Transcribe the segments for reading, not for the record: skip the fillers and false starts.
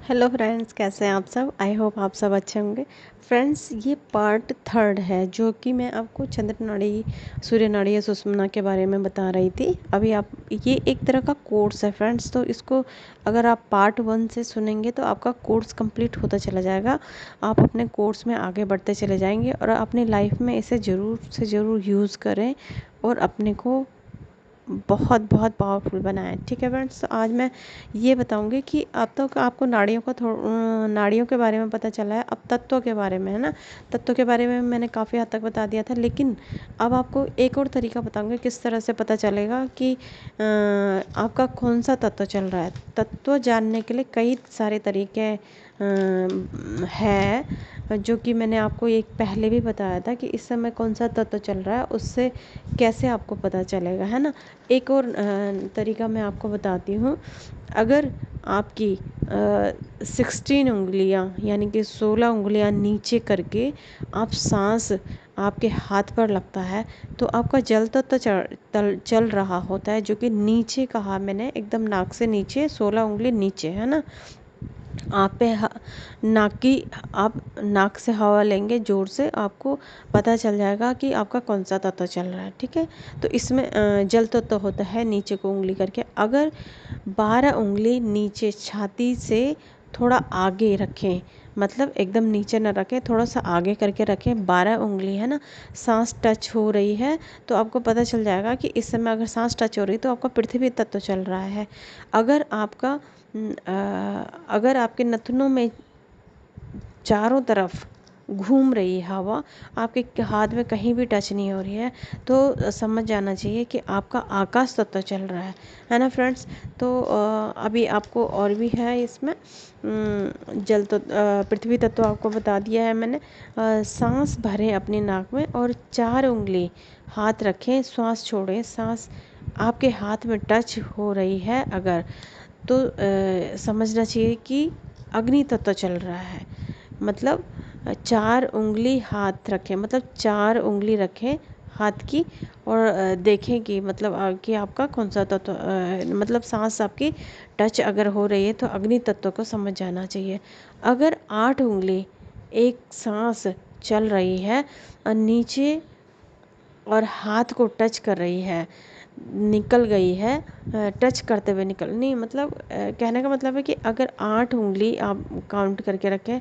Hello friends, कैसे हैं आप सब। आई होप आप सब अच्छे होंगे। फ्रेंड्स, ये पार्ट थर्ड है जो कि मैं आपको चंद्र नाड़ी, सूर्य नाड़ी या सुषुम्ना के बारे में बता रही थी। अभी आप, ये एक तरह का कोर्स है फ्रेंड्स, तो इसको अगर आप पार्ट वन से सुनेंगे तो आपका कोर्स कंप्लीट होता चला जाएगा। आप अपने कोर्स में आगे बढ़ते चले जाएंगे और अपनी लाइफ में इसे ज़रूर से ज़रूर यूज़ करें और अपने को बहुत बहुत पावरफुल बनाएं। ठीक है फ्रेंड्स, तो आज मैं ये बताऊंगी कि अब तक आपको नाड़ियों के बारे में पता चला है। अब तत्वों के बारे में है ना, तत्वों के बारे में मैंने काफ़ी हद तक बता दिया था, लेकिन अब आपको एक और तरीका बताऊंगी किस तरह से पता चलेगा कि आपका कौन सा तत्व चल रहा है। तत्व जानने के लिए कई सारे तरीके है जो कि मैंने आपको एक पहले भी बताया था कि इस समय कौन सा तत्व चल रहा है, उससे कैसे आपको पता चलेगा, है ना। एक और तरीका मैं आपको बताती हूँ। अगर आपकी 16 उंगलियाँ यानी कि 16 उंगलियाँ नीचे करके आप सांस आपके हाथ पर लगता है तो आपका जल तत्व चल रहा होता है, जो कि नीचे कहा मैंने, एकदम नाक से नीचे, 16 उंगली नीचे, है ना। आप पे नाक की, आप नाक से हवा लेंगे जोर से, आपको पता चल जाएगा कि आपका कौन सा तत्व चल रहा है। ठीक है, तो इसमें जल तत्व होता है नीचे को उंगली करके। अगर 12 उंगली नीचे छाती से थोड़ा आगे रखें, मतलब एकदम नीचे ना रखें, थोड़ा सा आगे करके रखें, 12 उंगली, है ना, सांस टच हो रही है तो आपको पता चल जाएगा कि इस समय अगर सांस टच हो रही है तो आपका पृथ्वी तत्व चल रहा है। अगर आपका अगर आपके नथनों में चारों तरफ घूम रही है हवा, आपके हाथ में कहीं भी टच नहीं हो रही है, तो समझ जाना चाहिए कि आपका आकाश तत्व चल रहा है ना फ्रेंड्स। तो अभी आपको और भी है इसमें, जल तो पृथ्वी तत्व आपको बता दिया है मैंने। सांस भरें अपनी नाक में और 4 उंगली हाथ रखें, श्वास छोड़ें। सांस आपके हाथ में टच हो रही है अगर, तो समझना चाहिए कि अग्नि तत्व चल रहा है। मतलब 4 उंगली हाथ रखें, मतलब 4 उंगली रखें हाथ की, और देखें कि मतलब कि आपका कौन सा तत्व, मतलब सांस आपकी टच अगर हो रही है तो अग्नि तत्व को समझ जाना चाहिए। अगर 8 उंगली एक सांस चल रही है और नीचे और हाथ को टच कर रही है, निकल गई है, टच करते हुए निकल नहीं, मतलब कहने का मतलब है कि अगर 8 उंगली आप काउंट करके रखें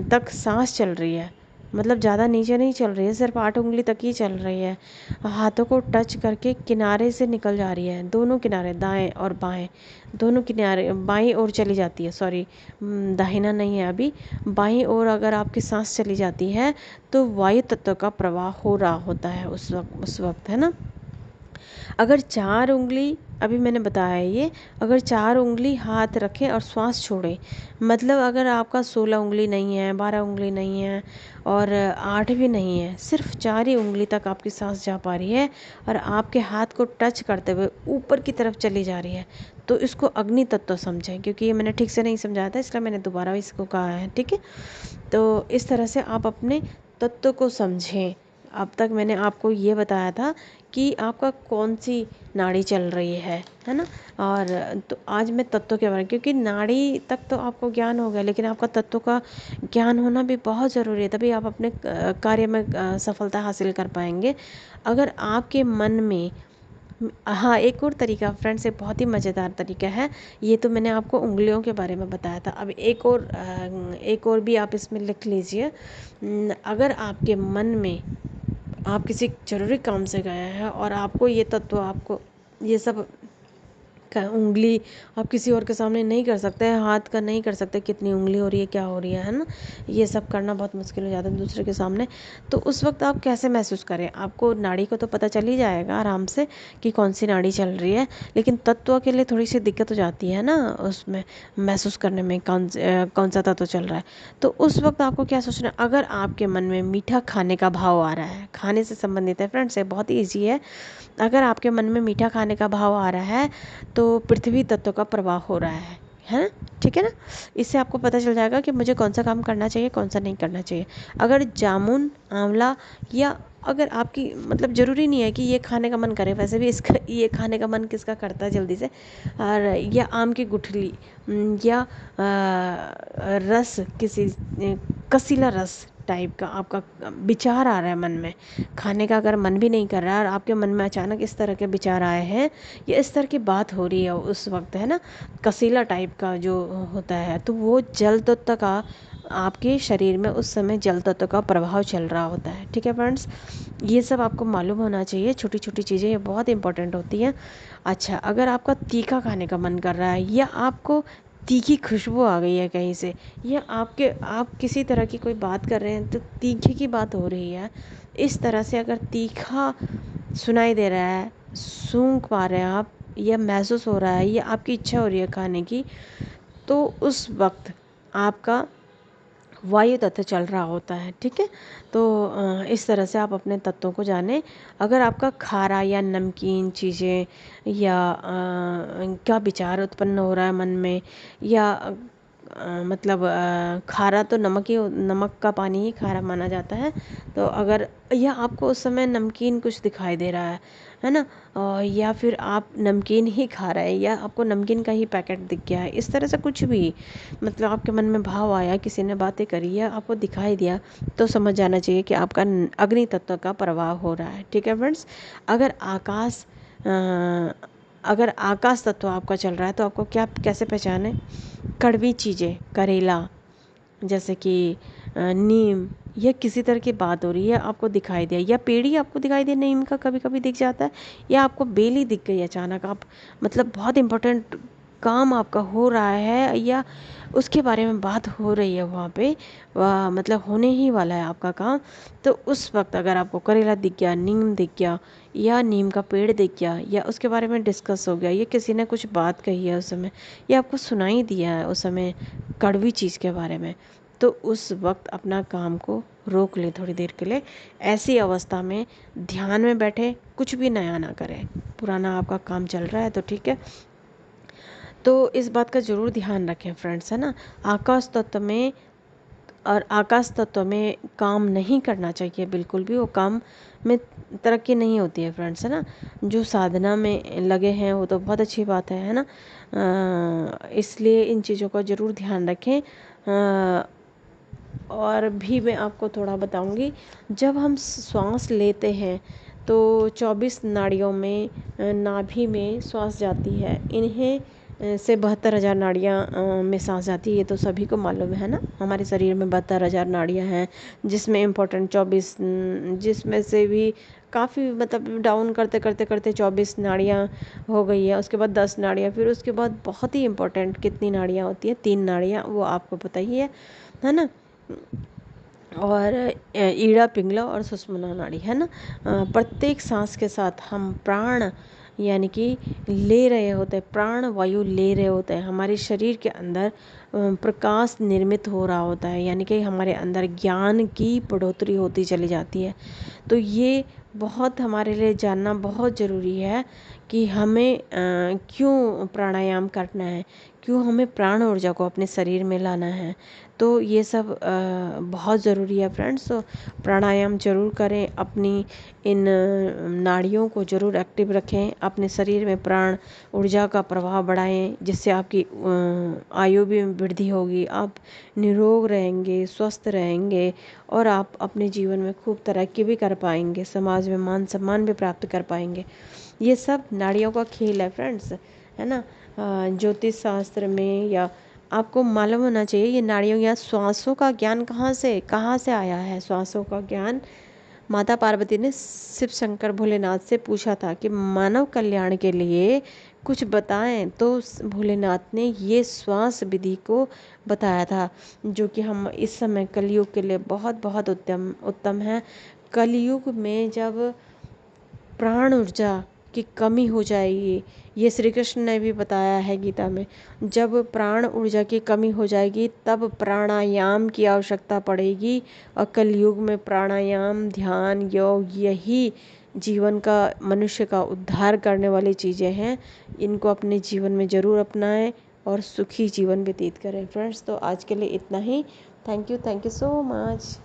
तक सांस चल रही है, मतलब ज़्यादा नीचे नहीं चल रही है, सिर्फ 8 उंगली तक ही चल रही है, हाथों को टच करके किनारे से निकल जा रही है, दोनों किनारे, दाएं और बाएं दोनों किनारे, बाईं ओर चली जाती है, सॉरी दाहिना नहीं है अभी, बाईं ओर अगर आपकी सांस चली जाती है तो वायु तत्व का प्रवाह हो रहा होता है उस वक्त, है ना। अगर 4 उंगली, अभी मैंने बताया है ये, अगर 4 उंगली हाथ रखें और श्वास छोड़ें, मतलब अगर आपका 16 उंगली नहीं है, 12 उंगली नहीं है और 8 भी नहीं है, सिर्फ 4 ही उंगली तक आपकी सांस जा पा रही है और आपके हाथ को टच करते हुए ऊपर की तरफ चली जा रही है, तो इसको अग्नि तत्व समझें। क्योंकि ये मैंने ठीक से नहीं समझाया था, इसलिए मैंने दोबारा इसको कहा है। ठीक है, तो इस तरह से आप अपने तत्व को समझें। अब तक मैंने आपको ये बताया था कि आपका कौन सी नाड़ी चल रही है ना। और तो आज मैं तत्व के बारे में, क्योंकि नाड़ी तक तो आपको ज्ञान हो गया, लेकिन आपका तत्व का ज्ञान होना भी बहुत ज़रूरी है, तभी आप अपने कार्य में सफलता हासिल कर पाएंगे। अगर आपके मन में, हाँ, एक और तरीका फ्रेंड्स, एक बहुत ही मज़ेदार तरीका है। ये तो मैंने आपको उंगलियों के बारे में बताया था, अब एक और भी आप इसमें लिख लीजिए। अगर आपके मन में, आप किसी ज़रूरी काम से गए हैं और आपको ये तत्व, आपको ये सब का उंगली आप किसी और के सामने नहीं कर सकते हैं, हाथ का नहीं कर सकते, कितनी उंगली हो रही है, क्या हो रही है ना, ये सब करना बहुत मुश्किल हो जाता है दूसरे के सामने। तो उस वक्त आप कैसे महसूस करें, आपको नाड़ी को तो पता चल ही जाएगा आराम से कि कौन सी नाड़ी चल रही है, लेकिन तत्व के लिए थोड़ी सी दिक्कत हो जाती है ना उसमें महसूस करने में, कौन सा तत्व चल रहा है। तो उस वक्त आपको क्या सोचना है, अगर आपके मन में मीठा खाने का भाव आ रहा है, खाने से संबंधित है फ्रेंड्स, ये बहुत ही ईजी है। अगर आपके मन में मीठा खाने का भाव आ रहा है तो पृथ्वी तत्व का प्रवाह हो रहा है, ठीक है ना। इससे आपको पता चल जाएगा कि मुझे कौन सा काम करना चाहिए, कौन सा नहीं करना चाहिए। अगर जामुन, आंवला, या अगर आपकी मतलब ज़रूरी नहीं है कि ये खाने का मन करे, वैसे भी इसका ये खाने का मन किसका करता है जल्दी से, और या आम की गुठली, या रस, किसी कसीला रस टाइप का आपका विचार आ रहा है मन में, खाने का अगर मन भी नहीं कर रहा है और आपके मन में अचानक इस तरह के विचार आए हैं, या इस तरह की बात हो रही है उस वक्त, है ना, कसीला टाइप का जो होता है, तो वो जल तत्व का आपके शरीर में उस समय जल तत्व का प्रभाव चल रहा होता है। ठीक है फ्रेंड्स, ये सब आपको मालूम होना चाहिए, छोटी छोटी चीज़ें ये बहुत इंपॉर्टेंट होती हैं। अच्छा, अगर आपका तीखा खाने का मन कर रहा है, या आपको तीखी खुशबू आ गई है कहीं से, या आप किसी तरह की कोई बात कर रहे हैं तो तीखे की बात हो रही है, इस तरह से अगर तीखा सुनाई दे रहा है, सूंघ पा रहे हैं आप, या महसूस हो रहा है, या आपकी इच्छा हो रही है खाने की, तो उस वक्त आपका वायु तत्व चल रहा होता है। ठीक है, तो इस तरह से आप अपने तत्वों को जानें। अगर आपका खारा या नमकीन चीज़ें, या क्या विचार उत्पन्न हो रहा है मन में, या मतलब खारा तो नमक का पानी ही खारा माना जाता है, तो अगर, या आपको उस समय नमकीन कुछ दिखाई दे रहा है ना, या फिर आप नमकीन ही खा रहे हैं, या आपको नमकीन का ही पैकेट दिख गया है, इस तरह से कुछ भी मतलब आपके मन में भाव आया, किसी ने बातें करी या आपको दिखाई दिया, तो समझ जाना चाहिए कि आपका अग्नि तत्व का प्रभाव हो रहा है। ठीक है फ्रेंड्स, अगर आकाश तत्व आपका चल रहा है, तो आपको कैसे पहचाने? कड़वी चीज़ें, करेला, जैसे कि नीम, या किसी तरह की बात हो रही है, आपको दिखाई दिया, या पेड़ ही आपको दिखाई दे, नीम का कभी कभी दिख जाता है, या आपको बेल ही दिख गई अचानक, आप मतलब बहुत इंपॉर्टेंट काम आपका हो रहा है, या उसके बारे में बात हो रही है वहाँ पे, मतलब होने ही वाला है आपका काम, तो उस वक्त अगर आपको करेला दिख गया, नीम दिख गया, या नीम का पेड़ दिख गया, या उसके बारे में डिस्कस हो गया, या किसी ने कुछ बात कही है उस समय, या आपको सुनाई दिया है उस समय कड़वी चीज़ के बारे में, तो उस वक्त अपना काम को रोक ले थोड़ी देर के लिए। ऐसी अवस्था में ध्यान में बैठे, कुछ भी नया ना करें, पुराना आपका काम चल रहा है तो ठीक है। तो इस बात का ज़रूर ध्यान रखें फ्रेंड्स, है ना। आकाश तत्व में काम नहीं करना चाहिए बिल्कुल भी, वो काम में तरक्की नहीं होती है फ्रेंड्स, है ना। जो साधना में लगे हैं वो तो बहुत अच्छी बात है ना। इसलिए इन चीज़ों का ज़रूर ध्यान रखें। और भी मैं आपको थोड़ा बताऊंगी, जब हम श्वास लेते हैं तो 24 नाड़ियों में, नाभि में श्वास जाती है, इन्हें से 72,000 नाड़ियाँ में सांस जाती है, ये तो सभी को मालूम है ना। हमारे शरीर में 72,000 नाड़ियाँ हैं, जिसमें इम्पोर्टेंट 24, जिसमें से भी काफ़ी मतलब डाउन करते करते करते 24 नाड़ियाँ हो गई है, उसके बाद 10 नाड़ियाँ, फिर उसके बाद बहुत ही इम्पोर्टेंट कितनी नाड़ियाँ होती है, 3 नाड़ियाँ, वो आपको पता ही है ना। और ईड़ा, पिंगला और सुषुम्ना नाड़ी, है ना। प्रत्येक सांस के साथ हम प्राण यानी कि ले रहे होते हैं, प्राण वायु ले रहे होते हैं, हमारे शरीर के अंदर प्रकाश निर्मित हो रहा होता है, यानी कि हमारे अंदर ज्ञान की बढ़ोतरी होती चली जाती है। तो ये बहुत हमारे लिए जानना बहुत ज़रूरी है कि हमें क्यों प्राणायाम करना है, क्यों हमें प्राण ऊर्जा को अपने शरीर में लाना है। तो ये सब बहुत ज़रूरी है फ्रेंड्स। तो प्राणायाम ज़रूर करें, अपनी इन नाड़ियों को ज़रूर एक्टिव रखें, अपने शरीर में प्राण ऊर्जा का प्रभाव बढ़ाएं, जिससे आपकी आयु भी वृद्धि होगी, आप निरोग रहेंगे, स्वस्थ रहेंगे, और आप अपने जीवन में खूब तरक्की भी कर पाएंगे, समाज में मान सम्मान भी प्राप्त कर पाएंगे। ये सब नाड़ियों का खेल है फ्रेंड्स, है ना। ज्योतिष शास्त्र में, या आपको मालूम होना चाहिए ये नाड़ियों या श्वासों का ज्ञान कहाँ से आया है। श्वासों का ज्ञान माता पार्वती ने शिव शंकर भोलेनाथ से पूछा था कि मानव कल्याण के लिए कुछ बताएं, तो भोलेनाथ ने ये श्वास विधि को बताया था, जो कि हम इस समय कलयुग के लिए बहुत बहुत उत्तम है। कलयुग में जब प्राण ऊर्जा की कमी हो जाएगी, ये श्री कृष्ण ने भी बताया है गीता में, जब प्राण ऊर्जा की कमी हो जाएगी तब प्राणायाम की आवश्यकता पड़ेगी। और कलयुग में प्राणायाम, ध्यान, योग, यही जीवन का, मनुष्य का उद्धार करने वाली चीज़ें हैं। इनको अपने जीवन में ज़रूर अपनाएं, और सुखी जीवन व्यतीत करें। फ्रेंड्स, तो आज के लिए इतना ही। Thank you so much.